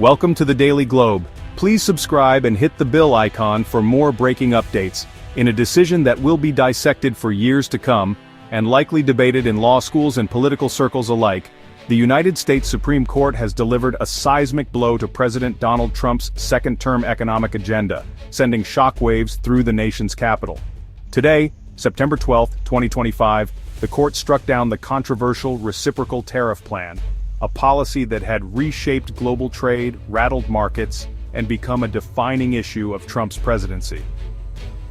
Welcome to the Daily Globe. Please subscribe and hit the bell icon for more breaking updates, in a decision that will be dissected for years to come, and likely debated in law schools and political circles alike. The United States Supreme Court has delivered a seismic blow to President Donald Trump's second-term economic agenda, sending shockwaves through the nation's capital. Today, September 12, 2025, the court struck down the controversial reciprocal tariff plan, a policy that had reshaped global trade, rattled markets, and become a defining issue of Trump's presidency.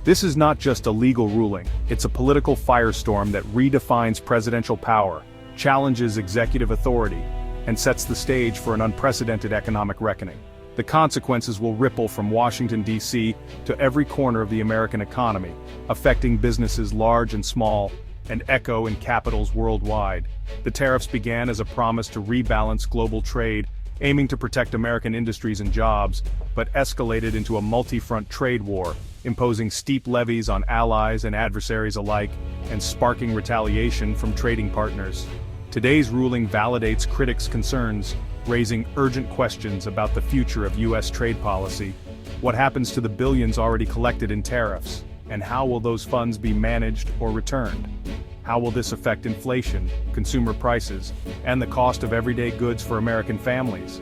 This is not just a legal ruling, it's a political firestorm that redefines presidential power, challenges executive authority, and sets the stage for an unprecedented economic reckoning. The consequences will ripple from Washington, D.C. to every corner of the American economy, affecting businesses large and small, and echo in capitals worldwide. The tariffs began as a promise to rebalance global trade, aiming to protect American industries and jobs, but escalated into a multi-front trade war, imposing steep levies on allies and adversaries alike, and sparking retaliation from trading partners. Today's ruling validates critics' concerns, raising urgent questions about the future of U.S. trade policy. What happens to the billions already collected in tariffs, and how will those funds be managed or returned? How will this affect inflation, consumer prices, and the cost of everyday goods for American families?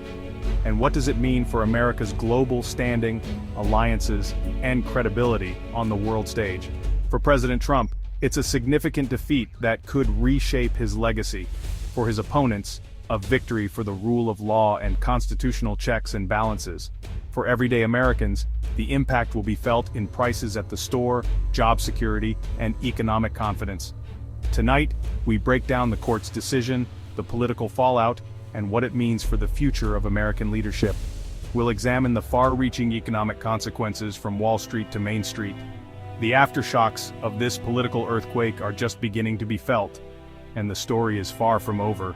And what does it mean for America's global standing, alliances, and credibility on the world stage? For President Trump, it's a significant defeat that could reshape his legacy. For his opponents, a victory for the rule of law and constitutional checks and balances. For everyday Americans, the impact will be felt in prices at the store, job security, and economic confidence. Tonight, we break down the court's decision, the political fallout, and what it means for the future of American leadership. We'll examine the far-reaching economic consequences from Wall Street to Main Street. The aftershocks of this political earthquake are just beginning to be felt, and the story is far from over.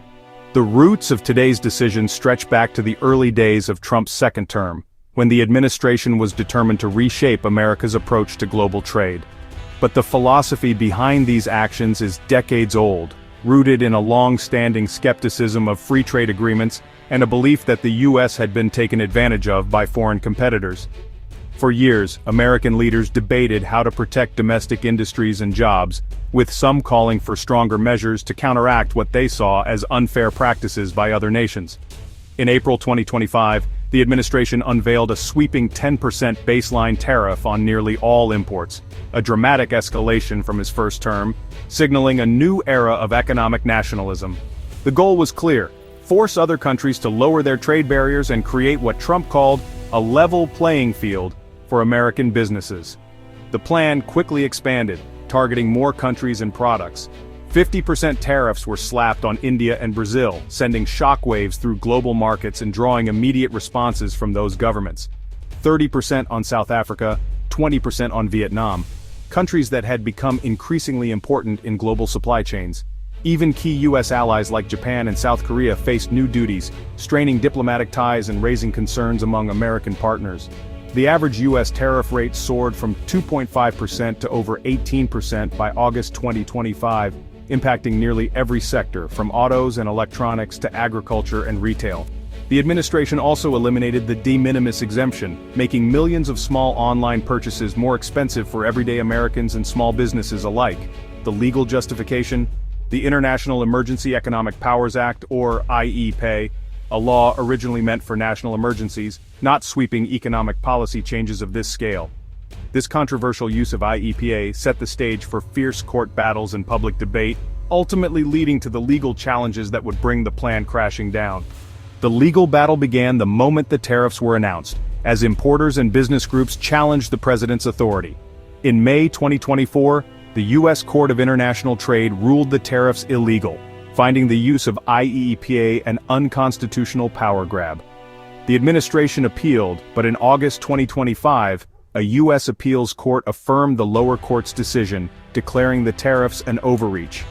The roots of today's decision stretch back to the early days of Trump's second term, when the administration was determined to reshape America's approach to global trade. But the philosophy behind these actions is decades old, rooted in a long-standing skepticism of free trade agreements and a belief that the U.S. had been taken advantage of by foreign competitors. For years, American leaders debated how to protect domestic industries and jobs, with some calling for stronger measures to counteract what they saw as unfair practices by other nations. In April 2025, the administration unveiled a sweeping 10% baseline tariff on nearly all imports, a dramatic escalation from his first term, signaling a new era of economic nationalism. The goal was clear: force other countries to lower their trade barriers and create what Trump called a level playing field for American businesses. The plan quickly expanded, targeting more countries and products. 50% tariffs were slapped on India and Brazil, sending shockwaves through global markets and drawing immediate responses from those governments. 30% on South Africa, 20% on Vietnam, countries that had become increasingly important in global supply chains. Even key U.S. allies like Japan and South Korea faced new duties, straining diplomatic ties and raising concerns among American partners. The average U.S. tariff rate soared from 2.5% to over 18% by August 2025, impacting nearly every sector, from autos and electronics to agriculture and retail. The administration also eliminated the de minimis exemption, making millions of small online purchases more expensive for everyday Americans and small businesses alike. The legal justification? The International Emergency Economic Powers Act, or IEPA, a law originally meant for national emergencies, not sweeping economic policy changes of this scale. This controversial use of IEPA set the stage for fierce court battles and public debate, ultimately leading to the legal challenges that would bring the plan crashing down. The legal battle began the moment the tariffs were announced, as importers and business groups challenged the president's authority. In May 2024, the U.S. Court of International Trade ruled the tariffs illegal, finding the use of IEPA an unconstitutional power grab. The administration appealed, but in August 2025, a U.S. appeals court affirmed the lower court's decision, declaring the tariffs an overreach.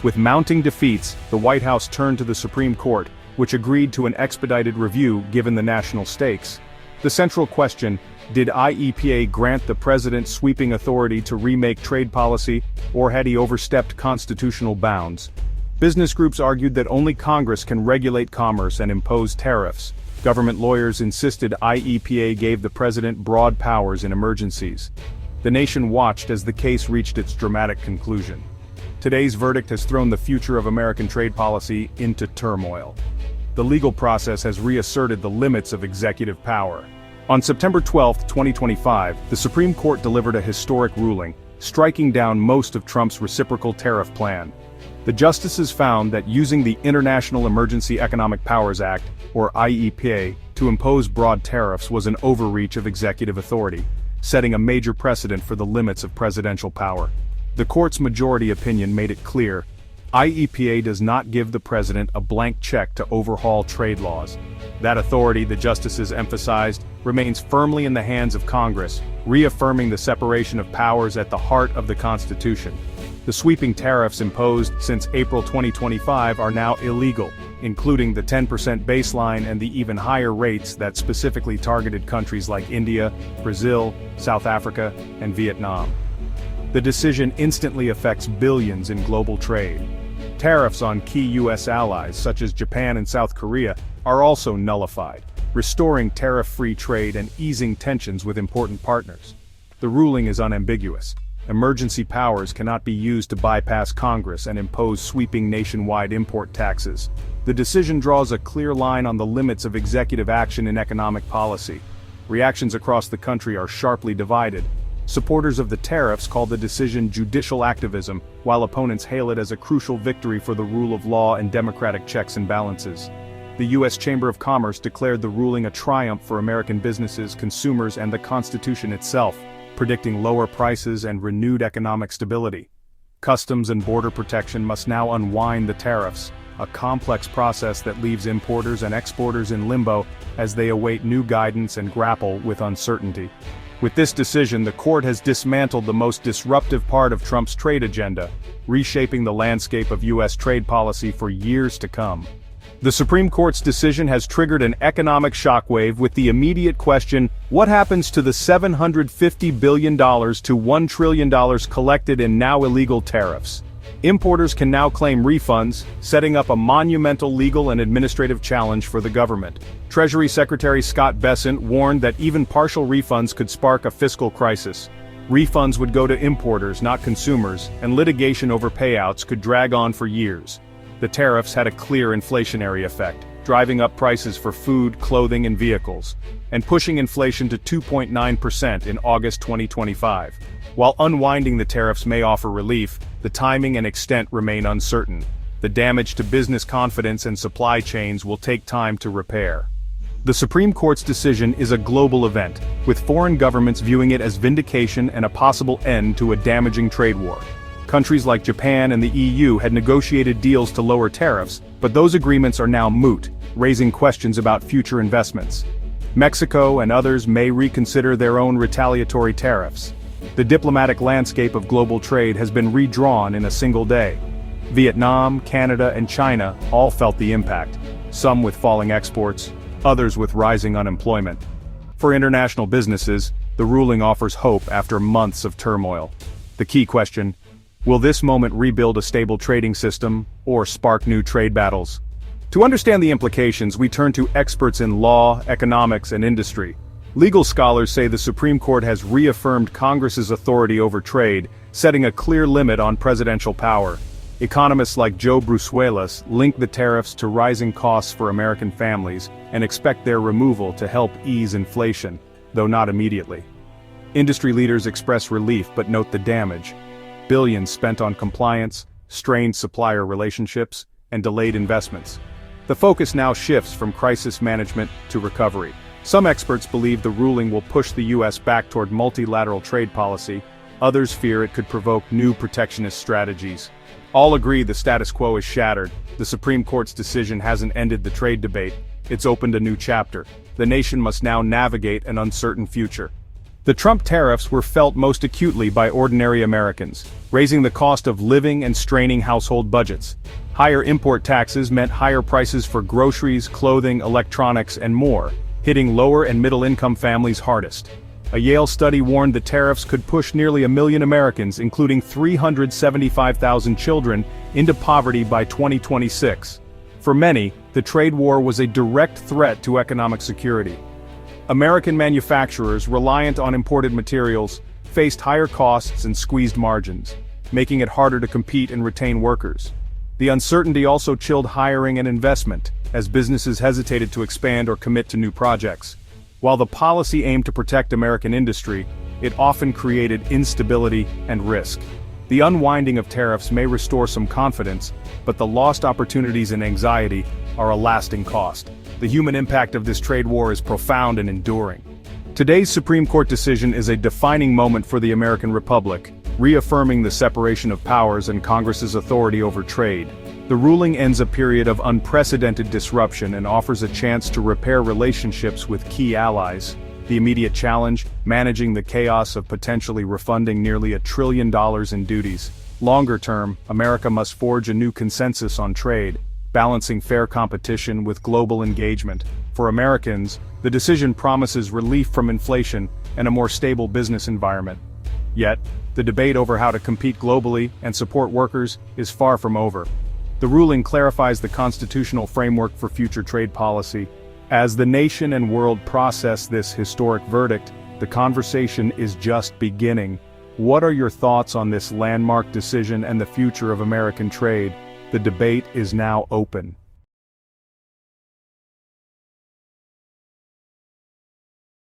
With mounting defeats, the White House turned to the Supreme Court, which agreed to an expedited review given the national stakes. The central question: did IEPA grant the president sweeping authority to remake trade policy, or had he overstepped constitutional bounds? Business groups argued that only Congress can regulate commerce and impose tariffs. Government lawyers insisted IEPA gave the president broad powers in emergencies. The nation watched as the case reached its dramatic conclusion. Today's verdict has thrown the future of American trade policy into turmoil. The legal process has reasserted the limits of executive power. On September 12, 2025, the Supreme Court delivered a historic ruling, striking down most of Trump's reciprocal tariff plan. The justices found that using the International Emergency Economic Powers Act, or IEPA, to impose broad tariffs was an overreach of executive authority, setting a major precedent for the limits of presidential power. The court's majority opinion made it clear, IEPA does not give the president a blank check to overhaul trade laws. That authority, the justices emphasized, remains firmly in the hands of Congress, reaffirming the separation of powers at the heart of the Constitution. The sweeping tariffs imposed since April 2025 are now illegal, including the 10% baseline and the even higher rates that specifically targeted countries like India, Brazil, South Africa, and Vietnam. The decision instantly affects billions in global trade. Tariffs on key U.S. allies, such as Japan and South Korea, are also nullified, restoring tariff-free trade and easing tensions with important partners. The ruling is unambiguous. Emergency powers cannot be used to bypass Congress and impose sweeping nationwide import taxes. The decision draws a clear line on the limits of executive action in economic policy. Reactions across the country are sharply divided. Supporters of the tariffs call the decision judicial activism, while opponents hail it as a crucial victory for the rule of law and democratic checks and balances. The U.S. Chamber of Commerce declared the ruling a triumph for American businesses, consumers, and the Constitution itself, predicting lower prices and renewed economic stability. Customs and Border Protection must now unwind the tariffs, a complex process that leaves importers and exporters in limbo as they await new guidance and grapple with uncertainty. With this decision, the court has dismantled the most disruptive part of Trump's trade agenda, reshaping the landscape of U.S. trade policy for years to come. The Supreme Court's decision has triggered an economic shockwave with the immediate question, what happens to the $750 billion to $1 trillion collected in now illegal tariffs? Importers can now claim refunds, setting up a monumental legal and administrative challenge for the government. Treasury Secretary Scott Bessent warned that even partial refunds could spark a fiscal crisis. Refunds would go to importers, not consumers, and litigation over payouts could drag on for years. The tariffs had a clear inflationary effect, driving up prices for food, clothing, and vehicles, and pushing inflation to 2.9% in August 2025. While unwinding the tariffs may offer relief, the timing and extent remain uncertain. The damage to business confidence and supply chains will take time to repair. The Supreme Court's decision is a global event, with foreign governments viewing it as vindication and a possible end to a damaging trade war. Countries like Japan and the EU had negotiated deals to lower tariffs, but those agreements are now moot, raising questions about future investments. Mexico and others may reconsider their own retaliatory tariffs. The diplomatic landscape of global trade has been redrawn in a single day. Vietnam, Canada, and China all felt the impact, some with falling exports, others with rising unemployment. For international businesses, the ruling offers hope after months of turmoil. The key question: will this moment rebuild a stable trading system, or spark new trade battles? To understand the implications, we turn to experts in law, economics, and industry. Legal scholars say the Supreme Court has reaffirmed Congress's authority over trade, setting a clear limit on presidential power. Economists like Joe Brusuelas link the tariffs to rising costs for American families and expect their removal to help ease inflation, though not immediately. Industry leaders express relief but note the damage. Billions spent on compliance, strained supplier relationships, and delayed investments. The focus now shifts from crisis management to recovery. Some experts believe the ruling will push the U.S. back toward multilateral trade policy. Others fear it could provoke new protectionist strategies. All agree the status quo is shattered. The Supreme Court's decision hasn't ended the trade debate. It's opened a new chapter. The nation must now navigate an uncertain future. The Trump tariffs were felt most acutely by ordinary Americans, raising the cost of living and straining household budgets. Higher import taxes meant higher prices for groceries, clothing, electronics, and more, hitting lower and middle-income families hardest. A Yale study warned the tariffs could push nearly 1 million Americans, including 375,000 children, into poverty by 2026. For many, the trade war was a direct threat to economic security. American manufacturers, reliant on imported materials, faced higher costs and squeezed margins, making it harder to compete and retain workers. The uncertainty also chilled hiring and investment, as businesses hesitated to expand or commit to new projects. While the policy aimed to protect American industry, it often created instability and risk. The unwinding of tariffs may restore some confidence, but the lost opportunities and anxiety are a lasting cost. The human impact of this trade war is profound and enduring. Today's Supreme Court decision is a defining moment for the American Republic, reaffirming the separation of powers and Congress's authority over trade. The ruling ends a period of unprecedented disruption and offers a chance to repair relationships with key allies. The immediate challenge, managing the chaos of potentially refunding nearly $1 trillion in duties. Longer term, America must forge a new consensus on trade, balancing fair competition with global engagement. For Americans, the decision promises relief from inflation and a more stable business environment. Yet, the debate over how to compete globally and support workers is far from over. The ruling clarifies the constitutional framework for future trade policy. As the nation and world process this historic verdict, the conversation is just beginning. What are your thoughts on this landmark decision and the future of American trade? The debate is now open.